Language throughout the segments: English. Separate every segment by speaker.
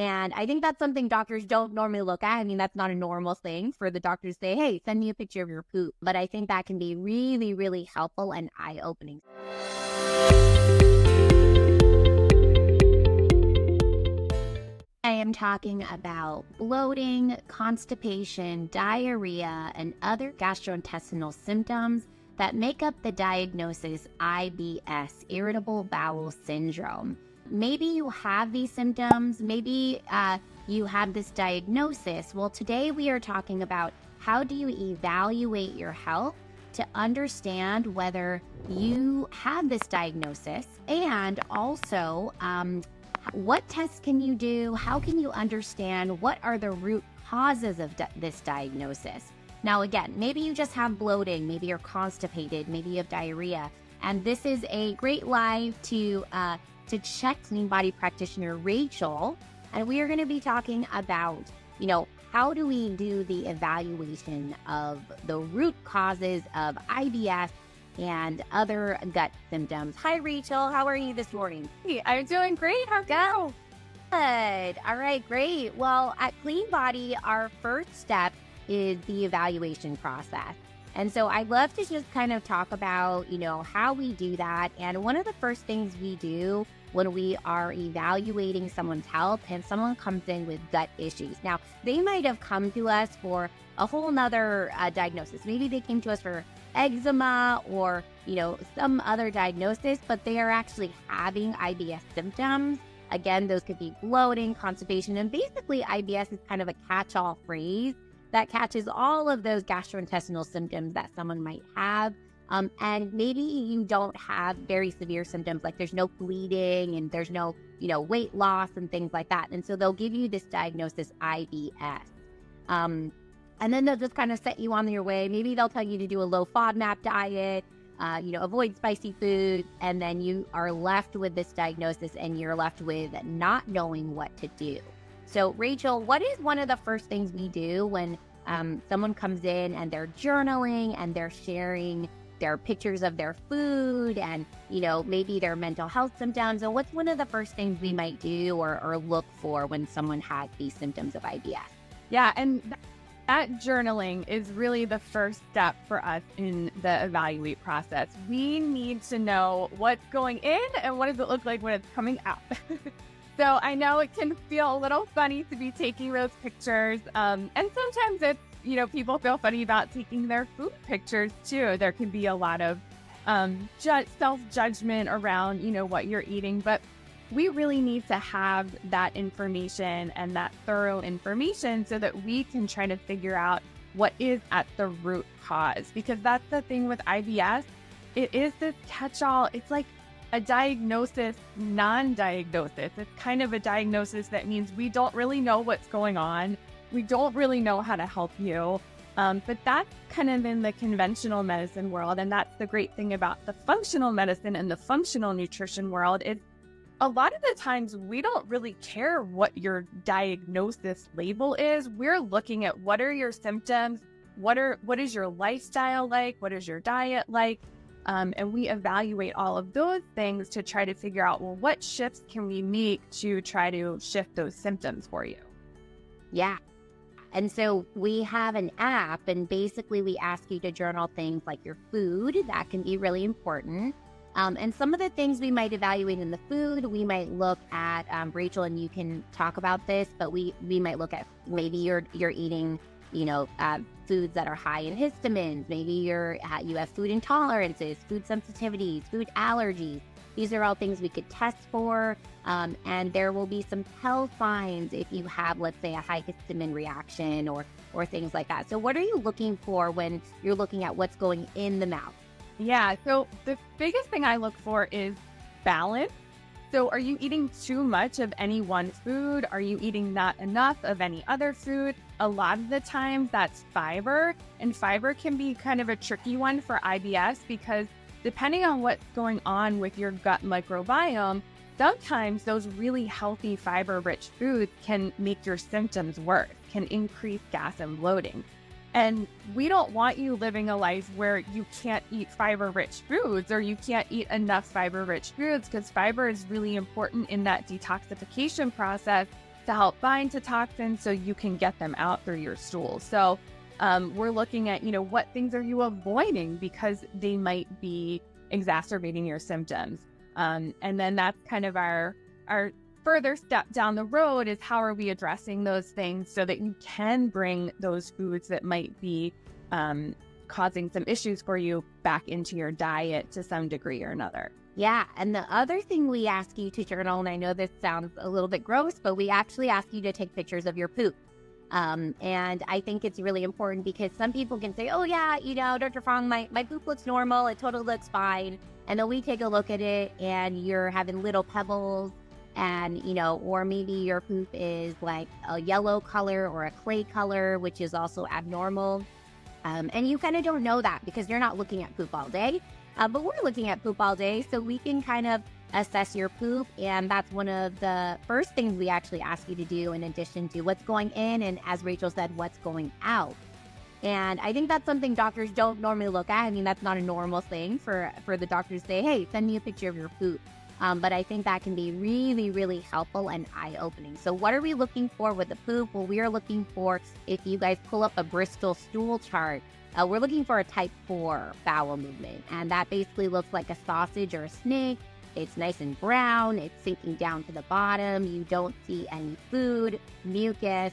Speaker 1: And I think that's something doctors don't normally look at. I mean, that's not a normal thing for the doctor to say, hey, send me a picture of your poop. But I think that can be really, really helpful and eye-opening. I am talking about bloating, constipation, diarrhea, and other gastrointestinal symptoms that make up the diagnosis IBS, irritable bowel syndrome. Maybe you have these symptoms, maybe you have this diagnosis. Well, today we are talking about how do you evaluate your health to understand whether you have this diagnosis, and also what tests can you do? How can you understand what are the root causes of this diagnosis? Now, again, maybe you just have bloating, maybe you're constipated, maybe you have diarrhea, and this is a great live to check Cleanbody practitioner Rachel, and we are going to be talking about, how do we do the evaluation of the root causes of IBS and other gut symptoms. Hi, Rachel. How are you this morning?
Speaker 2: Hey, I'm doing great. How are you?
Speaker 1: Good. All right, great. Well, at Cleanbody, our first step is the evaluation process. And so I'd love to just kind of talk about, how we do that. And one of the first things we do when we are evaluating someone's health and someone comes in with gut issues. Now, they might have come to us for a whole nother diagnosis. Maybe they came to us for eczema or, some other diagnosis, but they are actually having IBS symptoms. Again, those could be bloating, constipation, and basically IBS is kind of a catch-all phrase that catches all of those gastrointestinal symptoms that someone might have. And maybe you don't have very severe symptoms, like there's no bleeding and there's no, weight loss and things like that. And so they'll give you this diagnosis IBS. And then they'll just kind of set you on your way. Maybe they'll tell you to do a low FODMAP diet, avoid spicy food, and then you are left with this diagnosis and you're left with not knowing what to do. So Rachel, what is one of the first things we do when someone comes in and they're journaling and they're sharing their pictures of their food and, maybe their mental health symptoms? So what's one of the first things we might do or look for when someone has these symptoms of IBS?
Speaker 2: Yeah, and that journaling is really the first step for us in the evaluate process. We need to know what's going in and what does it look like when it's coming out. So I know it can feel a little funny to be taking those pictures. And sometimes it's, people feel funny about taking their food pictures too. There can be a lot of self-judgment around, what you're eating. But we really need to have that information and that thorough information so that we can try to figure out what is at the root cause. Because that's the thing with IBS. It is this catch-all. It's like a diagnosis, non-diagnosis. It's kind of a diagnosis that means we don't really know what's going on. We don't really know how to help you. But that's kind of in the conventional medicine world. And that's the great thing about the functional medicine and the functional nutrition world is a lot of the times we don't really care what your diagnosis label is. We're looking at what are your symptoms, what is your lifestyle like, what is your diet like, and we evaluate all of those things to try to figure out, well, what shifts can we make to try to shift those symptoms for you?
Speaker 1: Yeah. And so we have an app, and basically we ask you to journal things like your food. That can be really important. And some of the things we might evaluate in the food, we might look at, Rachel, and you can talk about this, but we might look at maybe you're eating, foods that are high in histamines. Maybe you have food intolerances, food sensitivities, food allergies. These are all things we could test for. And there will be some tell signs if you have, let's say, a high histamine reaction or things like that. So what are you looking for when you're looking at what's going in the mouth?
Speaker 2: Yeah, so the biggest thing I look for is balance. So are you eating too much of any one food? Are you eating not enough of any other food? A lot of the time that's fiber, and fiber can be kind of a tricky one for IBS because depending on what's going on with your gut microbiome, sometimes those really healthy fiber-rich foods can make your symptoms worse, can increase gas and bloating. And we don't want you living a life where you can't eat fiber-rich foods or you can't eat enough fiber-rich foods, because fiber is really important in that detoxification process to help bind to toxins so you can get them out through your stool. So we're looking at, what things are you avoiding because they might be exacerbating your symptoms. And then that's kind of our further step down the road is how are we addressing those things so that you can bring those foods that might be causing some issues for you back into your diet to some degree or another.
Speaker 1: Yeah. And the other thing we ask you to journal, and I know this sounds a little bit gross, but we actually ask you to take pictures of your poop. And I think it's really important because some people can say, oh yeah, Dr. Fong, my poop looks normal. It totally looks fine. And then we take a look at it and you're having little pebbles and, or maybe your poop is like a yellow color or a clay color, which is also abnormal. And you kind of don't know that because you're not looking at poop all day. But we're looking at poop all day, so we can kind of assess your poop. And that's one of the first things we actually ask you to do in addition to what's going in and, as Rachel said, what's going out. And I think that's something doctors don't normally look at. I mean, that's not a normal thing for the doctor to say, hey, send me a picture of your poop. But I think that can be really, really helpful and eye-opening. So what are we looking for with the poop? Well, we are looking for, if you guys pull up a Bristol stool chart, we're looking for a type 4 bowel movement. And that basically looks like a sausage or a snake. It's nice and brown. It's sinking down to the bottom. You don't see any food, mucus,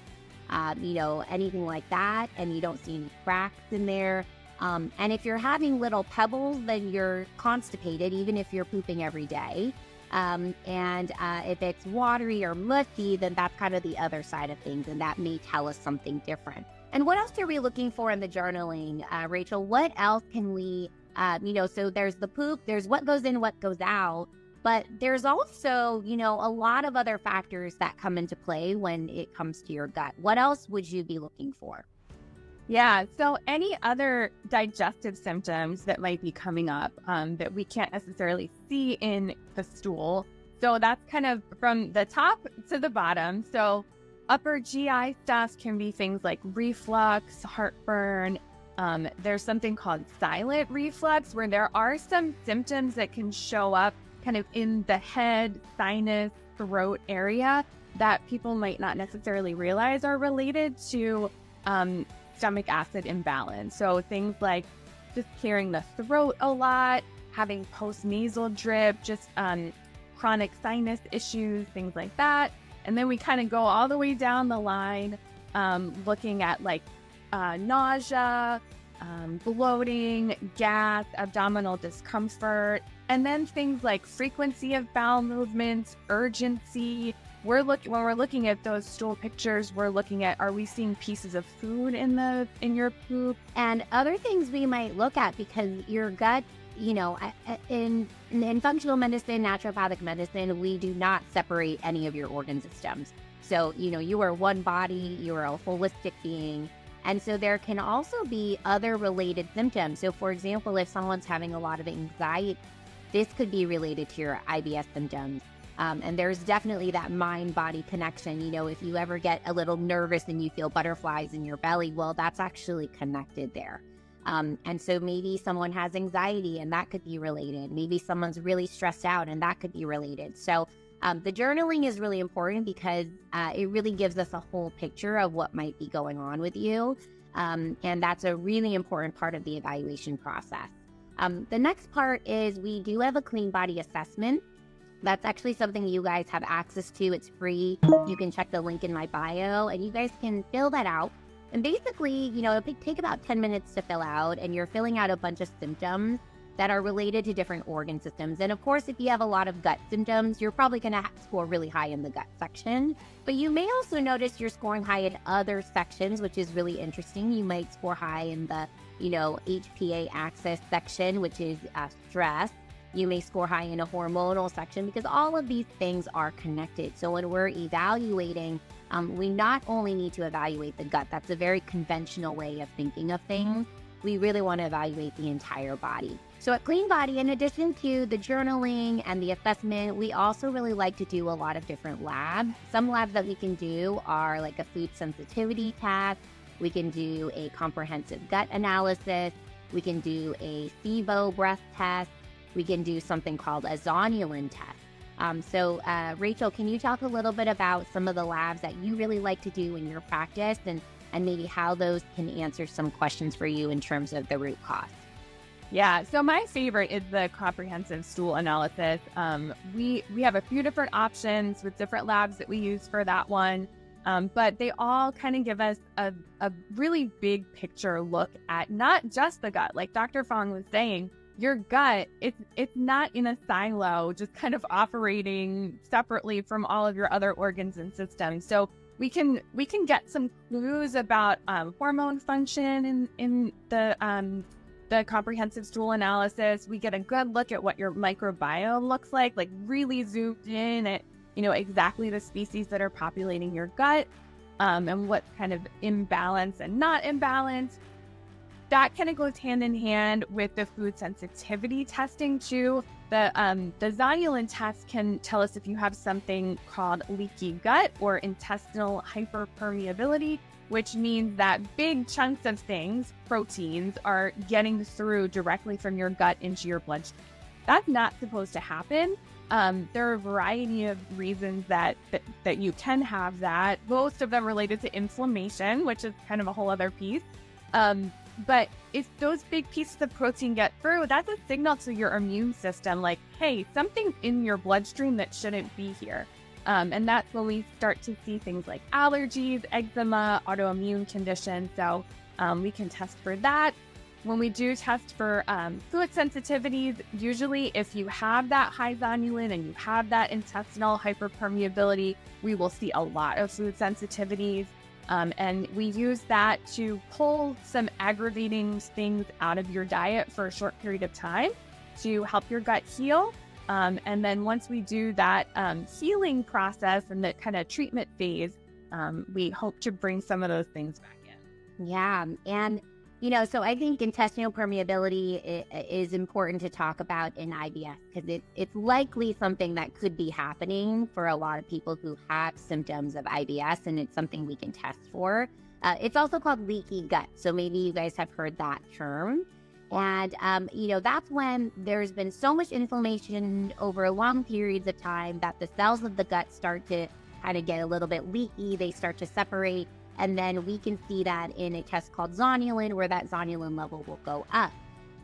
Speaker 1: anything like that. And you don't see any cracks in there. And if you're having little pebbles, then you're constipated, even if you're pooping every day. And if it's watery or mushy, then that's kind of the other side of things. And that may tell us something different. And what else are we looking for in the journaling, Rachel? What else can we, so there's the poop, there's what goes in, what goes out. But there's also, a lot of other factors that come into play when it comes to your gut. What else would you be looking for?
Speaker 2: Yeah. So any other digestive symptoms that might be coming up that we can't necessarily see in the stool. So that's kind of from the top to the bottom. So upper GI stuff can be things like reflux, heartburn. There's something called silent reflux where there are some symptoms that can show up kind of in the head, sinus, throat area that people might not necessarily realize are related to stomach acid imbalance. So things like just clearing the throat a lot, having post-nasal drip, just chronic sinus issues, things like that. And then we kind of go all the way down the line, looking at like nausea, bloating, gas, abdominal discomfort, and then things like frequency of bowel movements, urgency. When we're looking at those stool pictures, we're looking at, are we seeing pieces of food in your poop?
Speaker 1: And other things we might look at, because your gut, in functional medicine, naturopathic medicine, we do not separate any of your organ systems. So, you are one body, you are a holistic being. And so there can also be other related symptoms. So for example, if someone's having a lot of anxiety, this could be related to your IBS symptoms. And there's definitely that mind-body connection. If you ever get a little nervous and you feel butterflies in your belly, well, that's actually connected there. And so maybe someone has anxiety and that could be related. Maybe someone's really stressed out and that could be related. So the journaling is really important because it really gives us a whole picture of what might be going on with you. And that's a really important part of the evaluation process. The next part is we do have a Cleanbody assessment. That's actually something you guys have access to. It's free. You can check the link in my bio and you guys can fill that out. And basically, it'll take about 10 minutes to fill out, and you're filling out a bunch of symptoms that are related to different organ systems. And of course, if you have a lot of gut symptoms, you're probably going to score really high in the gut section. But you may also notice you're scoring high in other sections, which is really interesting. You might score high in the, HPA axis section, which is stress. You may score high in a hormonal section, because all of these things are connected. So when we're evaluating, we not only need to evaluate the gut. That's a very conventional way of thinking of things. We really want to evaluate the entire body. So at Cleanbody, in addition to the journaling and the assessment, we also really like to do a lot of different labs. Some labs that we can do are like a food sensitivity test. We can do a comprehensive gut analysis. We can do a SIBO breath test. We can do something called a zonulin test. Rachel, can you talk a little bit about some of the labs that you really like to do in your practice and maybe how those can answer some questions for you in terms of the root cause?
Speaker 2: Yeah, so my favorite is the comprehensive stool analysis. We have a few different options with different labs that we use for that one, but they all kind of give us a really big picture look at not just the gut. Like Dr. Fong was saying, your gut, it's not in a silo, just kind of operating separately from all of your other organs and systems. So we can get some clues about hormone function in the comprehensive stool analysis. We get a good look at what your microbiome looks like really zoomed in at, exactly the species that are populating your gut, and what kind of imbalance and not imbalance. That kind of goes hand in hand with the food sensitivity testing too. The zonulin test can tell us if you have something called leaky gut or intestinal hyperpermeability, which means that big chunks of things, proteins, are getting through directly from your gut into your bloodstream. That's not supposed to happen. There are a variety of reasons that you can have that. Most of them related to inflammation, which is kind of a whole other piece. But if those big pieces of protein get through, that's a signal to your immune system, like, hey, something's in your bloodstream that shouldn't be here. And that's when we start to see things like allergies, eczema, autoimmune conditions. So we can test for that. When we do test for food sensitivities, usually if you have that high zonulin and you have that intestinal hyperpermeability, we will see a lot of food sensitivities. And we use that to pull some aggravating things out of your diet for a short period of time to help your gut heal. And then once we do that healing process and the kind of treatment phase, we hope to bring some of those things back in.
Speaker 1: Yeah. And, so I think intestinal permeability is important to talk about in IBS because it's likely something that could be happening for a lot of people who have symptoms of IBS, and it's something we can test for. It's also called leaky gut. So maybe you guys have heard that term. And, that's when there's been so much inflammation over long periods of time that the cells of the gut start to kind of get a little bit leaky. They start to separate. And then we can see that in a test called zonulin, where that zonulin level will go up.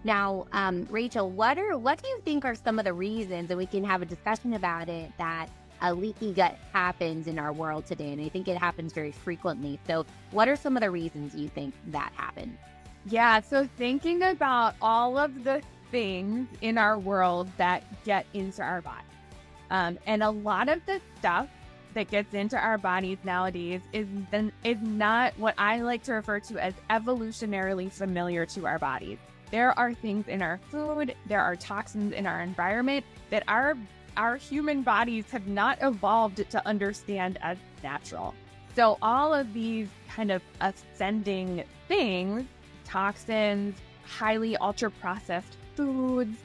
Speaker 1: Now, Rachel, what do you think are some of the reasons, and we can have a discussion about it, that a leaky gut happens in our world today? And I think it happens very frequently. So what are some of the reasons you think that happens?
Speaker 2: Yeah, so thinking about all of the things in our world that get into our body, and a lot of the stuff that gets into our bodies nowadays is not what I like to refer to as evolutionarily familiar to our bodies. There are things in our food, there are toxins in our environment that our human bodies have not evolved to understand as natural. So all of these kind of ascending things, toxins, highly ultra processed foods,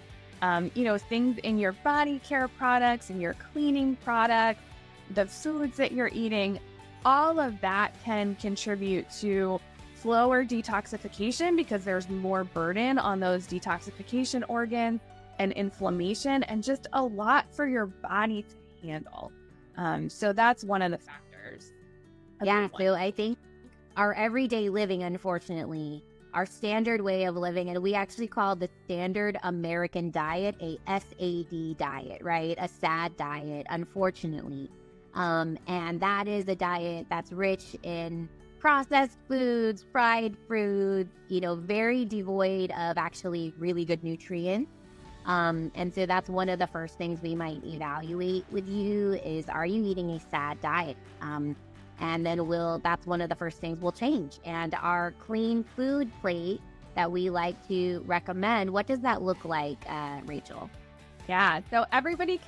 Speaker 2: things in your body care products and your cleaning products, the foods that you're eating, all of that can contribute to slower detoxification because there's more burden on those detoxification organs and inflammation, and just a lot for your body to handle. So that's one of the factors.
Speaker 1: Yeah, so I think our everyday living, unfortunately, our standard way of living, and we actually call the standard American diet a SAD diet, right? A sad diet, unfortunately. And that is a diet that's rich in processed foods, fried foods, very devoid of actually really good nutrients. And so that's one of the first things we might evaluate with you is, are you eating a sad diet? And then that's one of the first things we'll change. And our clean food plate that we like to recommend, what does that look like, Rachel?
Speaker 2: Yeah, so everybody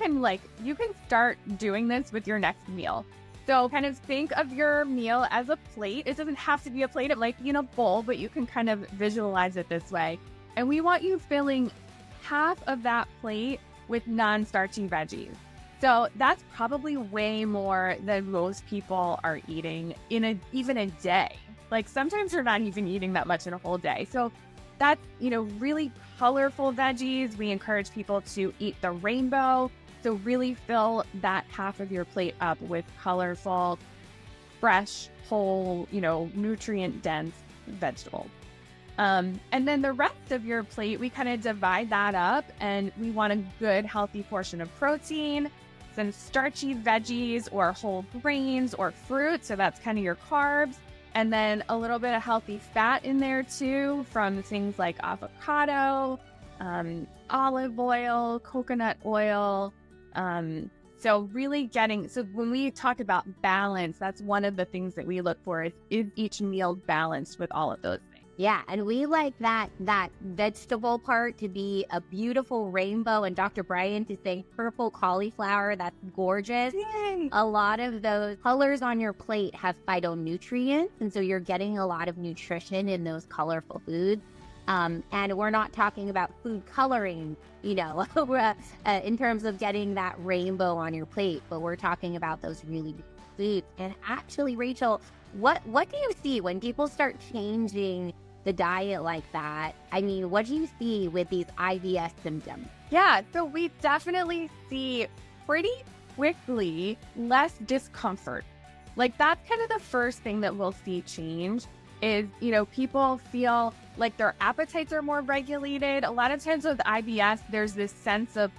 Speaker 2: you can start doing this with your next meal. So kind of think of your meal as a plate. It doesn't have to be a plate. It might be in a bowl, but you can kind of visualize it this way. And we want you filling half of that plate with non-starchy veggies. So that's probably way more than most people are eating in even a day. Like sometimes you're not even eating that much in a whole day. So that's, really colorful veggies. We encourage people to eat the rainbow. So really fill that half of your plate up with colorful, fresh, whole, nutrient dense vegetables. And then the rest of your plate, we kind of divide that up, and we want a good healthy portion of protein, some starchy veggies or whole grains or fruit. So that's kind of your carbs. And then a little bit of healthy fat in there too, from things like avocado, olive oil, coconut oil. So when we talk about balance, that's one of the things that we look for is each meal balanced with all of those things.
Speaker 1: Yeah, and we like that vegetable part to be a beautiful rainbow, and Dr. Brian to say purple cauliflower. That's gorgeous.
Speaker 2: Yay!
Speaker 1: A lot of those colors on your plate have phytonutrients, and so you're getting a lot of nutrition in those colorful foods. And we're not talking about food coloring, in terms of getting that rainbow on your plate, but we're talking about those really beautiful foods. And actually, Rachel, what do you see when people start changing the diet like that? I mean, what do you see with these IBS symptoms?
Speaker 2: Yeah, so we definitely see pretty quickly less discomfort. Like that's kind of the first thing that we'll see change is, people feel like their appetites are more regulated. A lot of times with IBS, there's this sense of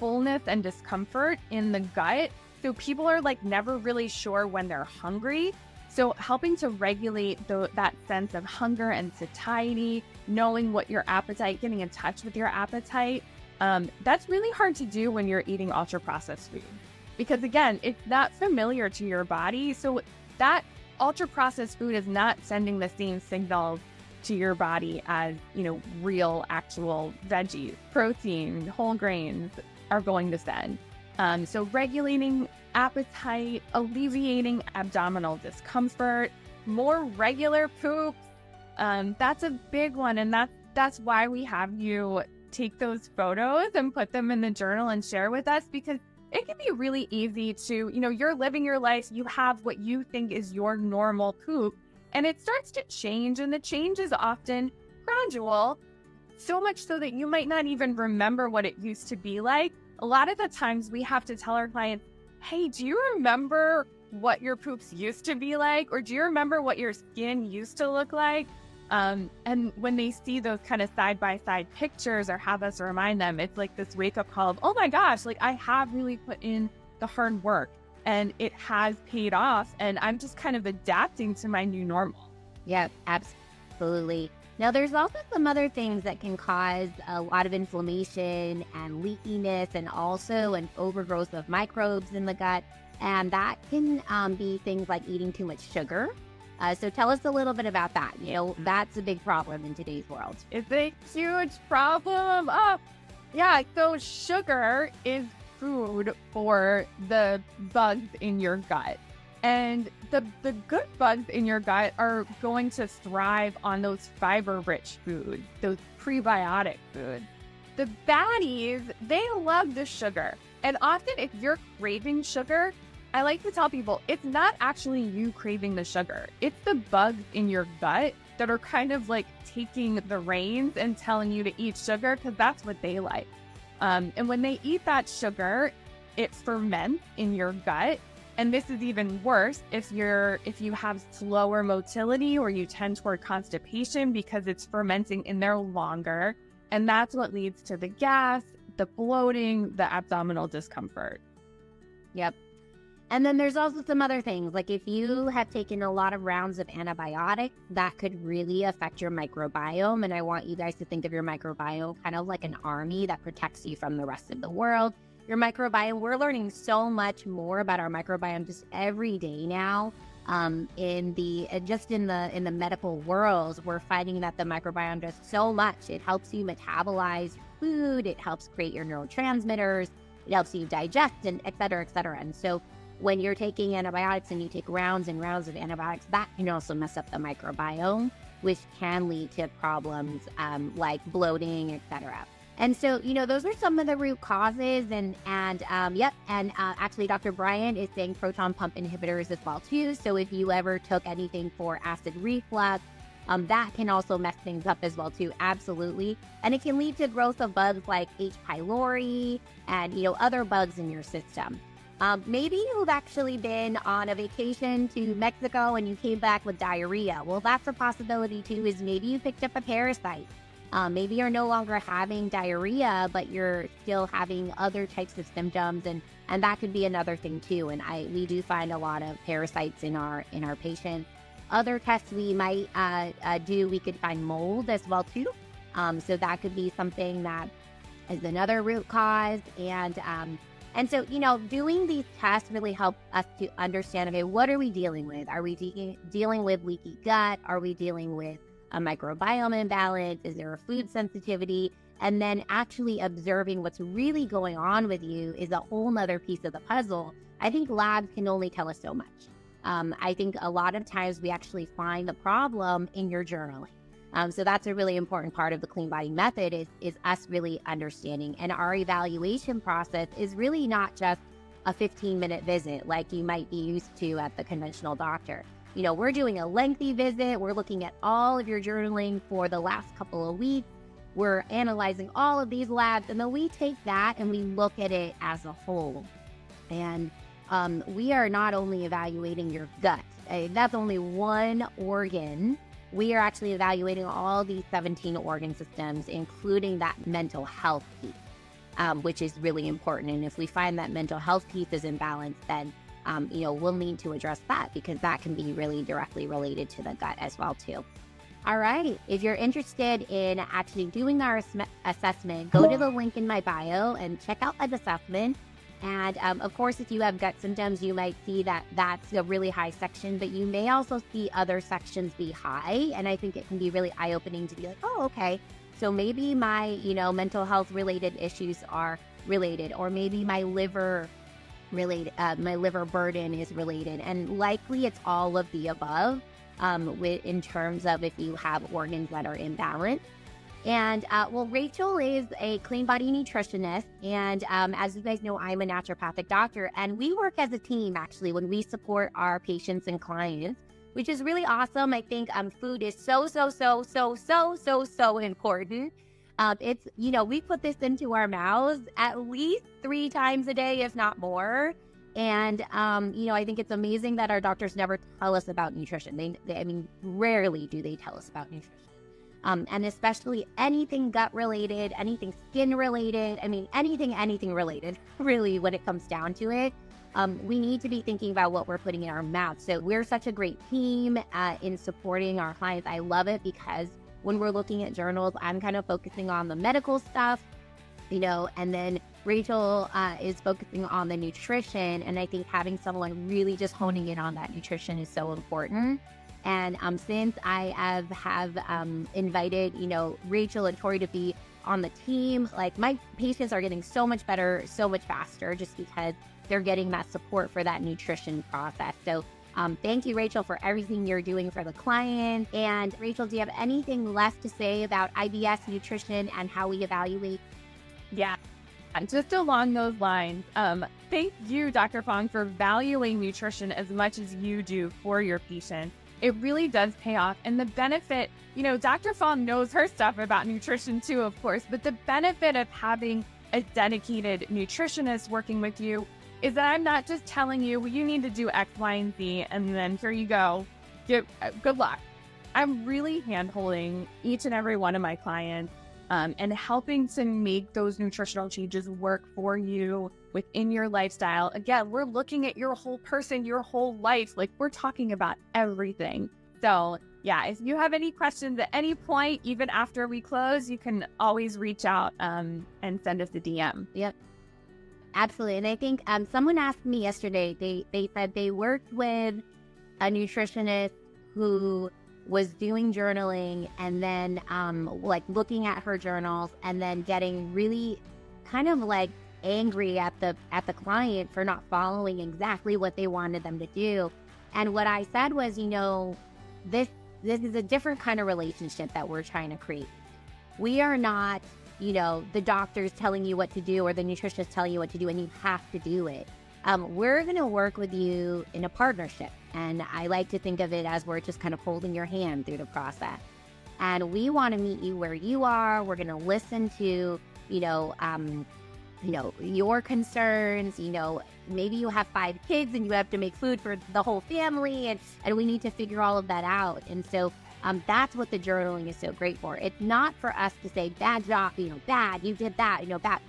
Speaker 2: fullness and discomfort in the gut. So people are like never really sure when they're hungry. So helping to regulate that sense of hunger and satiety, knowing what your appetite, getting in touch with your appetite, that's really hard to do when you're eating ultra-processed food. Because again, it's not familiar to your body. So that ultra-processed food is not sending the same signals to your body as, real, actual veggies, protein, whole grains are going to send. So regulating appetite, alleviating abdominal discomfort, more regular poop. That's a big one. And that's why we have you take those photos and put them in the journal and share with us, because it can be really easy to, you're living your life, you have what you think is your normal poop, and it starts to change, and the change is often gradual, so much so that you might not even remember what it used to be like. A lot of the times we have to tell our clients, hey, do you remember what your poops used to be like? Or do you remember what your skin used to look like? And when they see those kind of side-by-side pictures or have us remind them, it's like this wake-up call of, oh my gosh, like I have really put in the hard work and it has paid off, and I'm just kind of adapting to my new normal.
Speaker 1: Yeah, absolutely. Now, there's also some other things that can cause a lot of inflammation and leakiness, and also an overgrowth of microbes in the gut. And that can be things like eating too much sugar. So tell us a little bit about that. That's a big problem in today's world.
Speaker 2: It's a huge problem. Oh, yeah. So sugar is food for the bugs in your gut. And the good bugs in your gut are going to thrive on those fiber-rich foods, those prebiotic foods. The baddies, they love the sugar. And often if you're craving sugar, I like to tell people it's not actually you craving the sugar. It's the bugs in your gut that are kind of like taking the reins and telling you to eat sugar because that's what they like. And when they eat that sugar, it ferments in your gut. And this is even worse if you have slower motility or you tend toward constipation because it's fermenting in there longer. And that's what leads to the gas, the bloating, the abdominal discomfort.
Speaker 1: Yep. And then there's also some other things, like if you have taken a lot of rounds of antibiotics, that could really affect your microbiome. And I want you guys to think of your microbiome kind of like an army that protects you from the rest of the world. Your microbiome, we're learning so much more about our microbiome just every day now. In the medical world, we're finding that the microbiome does so much. It helps you metabolize your food. It helps create your neurotransmitters. It helps you digest, and et cetera, et cetera. And so when you're taking antibiotics and you take rounds and rounds of antibiotics, that can also mess up the microbiome, which can lead to problems like bloating, et cetera. And so, those are some of the root causes. And actually, Dr. Brian is saying proton pump inhibitors as well, too. So if you ever took anything for acid reflux that can also mess things up as well too. Absolutely. And it can lead to growth of bugs like H. pylori and, other bugs in your system. Maybe you've actually been on a vacation to Mexico and you came back with diarrhea. Well, that's a possibility too, is maybe you picked up a parasite. Maybe you're no longer having diarrhea, but you're still having other types of symptoms, and that could be another thing too. And we do find a lot of parasites in our patients. Other tests we might do, we could find mold as well too. So that could be something that is another root cause. And so, doing these tests really help us to understand, okay, what are we dealing with? Are we dealing with leaky gut? Are we dealing with a microbiome imbalance? Is there a food sensitivity? And then actually observing what's really going on with you is a whole nother piece of the puzzle. I think labs can only tell us so much. I think a lot of times we actually find the problem in your journaling. So that's a really important part of the Cleanbody method is us really understanding. And our evaluation process is really not just a 15-minute visit like you might be used to at the conventional doctor. We're doing a lengthy visit. We're looking at all of your journaling for the last couple of weeks. We're analyzing all of these labs, and then we take that and we look at it as a whole. And we are not only evaluating your gut. That's only one organ. We are actually evaluating all these 17 organ systems, including that mental health piece, which is really important. And if we find that mental health piece is imbalanced, then, we'll need to address that because that can be really directly related to the gut as well, too. All right. If you're interested in actually doing our assessment, go to the link in my bio and check out that assessment. And of course, if you have gut symptoms, you might see that that's a really high section, but you may also see other sections be high. And I think it can be really eye-opening to be like, oh, okay, so maybe my, mental health related issues are related, or maybe my liver burden is related. And likely it's all of the above in terms of if you have organs that are imbalanced. And Rachel is a Cleanbody nutritionist. And as you guys know, I'm a naturopathic doctor. And we work as a team, actually, when we support our patients and clients, which is really awesome. I think food is so important. It's, we put this into our mouths at least 3 times a day, if not more. And, I think it's amazing that our doctors never tell us about nutrition. Rarely do they tell us about nutrition. And especially anything gut related, anything skin related, anything related, really, when it comes down to it. We need to be thinking about what we're putting in our mouth. So we're such a great team in supporting our clients. I love it because when we're looking at journals, I'm kind of focusing on the medical stuff, and then Rachel is focusing on the nutrition. And I think having someone really just honing in on that nutrition is so important. And since I have invited, Rachel and Tori to be on the team, like my patients are getting so much better, so much faster, just because they're getting that support for that nutrition process. So thank you, Rachel, for everything you're doing for the client. And Rachel, do you have anything left to say about IBS nutrition and how we evaluate?
Speaker 2: Yeah, just along those lines, thank you, Dr. Fong, for valuing nutrition as much as you do for your patients. It really does pay off. And the benefit, Dr. Fong knows her stuff about nutrition too, of course, but the benefit of having a dedicated nutritionist working with you is that I'm not just telling you, well, you need to do X, Y, and Z, and then here you go. Good luck. I'm really hand-holding each and every one of my clients and helping to make those nutritional changes work for you within your lifestyle. Again, we're looking at your whole person, your whole life. Like, we're talking about everything. So yeah, if you have any questions at any point, even after we close, you can always reach out and send us a DM.
Speaker 1: Yep. Absolutely. And I think someone asked me yesterday, they said they worked with a nutritionist who was doing journaling and then looking at her journals and then getting really kind of like angry at the client for not following exactly what they wanted them to do. And what I said was, this is a different kind of relationship that we're trying to create. We are not, the doctors telling you what to do or the nutritionist telling you what to do and you have to do it. we're going to work with you in a partnership. And I like to think of it as we're just kind of holding your hand through the process. And we want to meet you where you are. We're going to listen to, your concerns. Maybe you have 5 kids and you have to make food for the whole family, and we need to figure all of that out. And so that's what the journaling is so great for. It's not for us to say, bad job, bad, you did that, bad.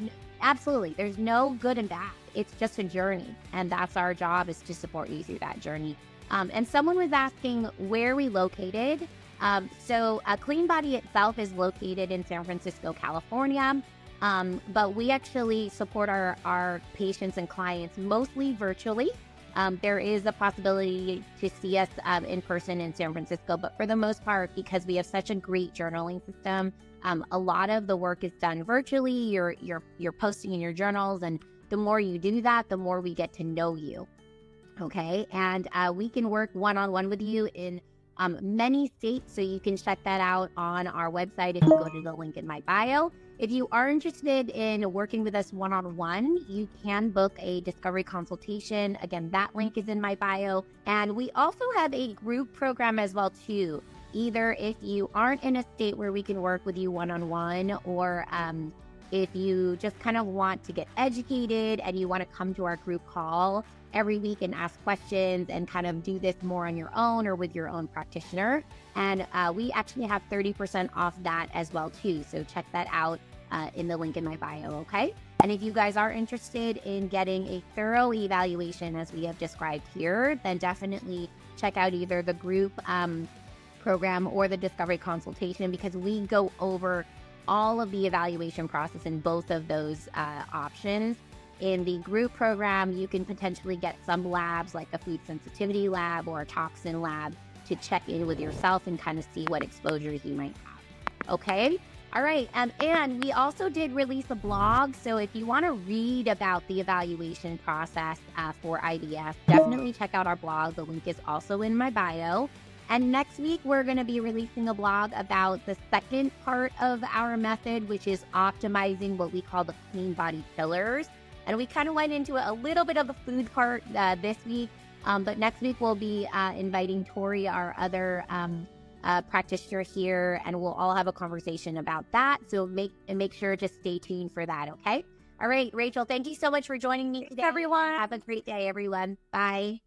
Speaker 1: Absolutely. There's no good and bad. It's just a journey. And that's our job, is to support you through that journey. And someone was asking where we located. So Cleanbody itself is located in San Francisco, California. But we actually support our patients and clients mostly virtually. There is a possibility to see us in person in San Francisco, but for the most part, because we have such a great journaling system, a lot of the work is done virtually. You're posting in your journals, and the more you do that, the more we get to know you. Okay, and we can work one-on-one with you in many states, so you can check that out on our website if you go to the link in my bio. If you are interested in working with us one-on-one, you can book a discovery consultation. Again, that link is in my bio. And we also have a group program as well too. Either if you aren't in a state where we can work with you one-on-one, or if you just kind of want to get educated and you want to come to our group call every week and ask questions and kind of do this more on your own or with your own practitioner. And we actually have 30% off that as well too. So check that out in the link in my bio, okay? And if you guys are interested in getting a thorough evaluation as we have described here, then definitely check out either the group program or the discovery consultation, because we go over all of the evaluation process in both of those options. In the group program, you can potentially get some labs like a food sensitivity lab or a toxin lab to check in with yourself and kind of see what exposures you might have. Okay? All right. And we also did release a blog. So if you want to read about the evaluation process for IVF, definitely check out our blog. The link is also in my bio. And next week, we're going to be releasing a blog about the second part of our method, which is optimizing what we call the Cleanbody pillars. And we kind of went into a little bit of the food part this week, but next week we'll be inviting Tori, our other practitioner here, and we'll all have a conversation about that. So make sure to stay tuned for that, okay? All right, Rachel, thank you so much for joining me today.
Speaker 2: Everyone.
Speaker 1: Have a great day, everyone. Bye.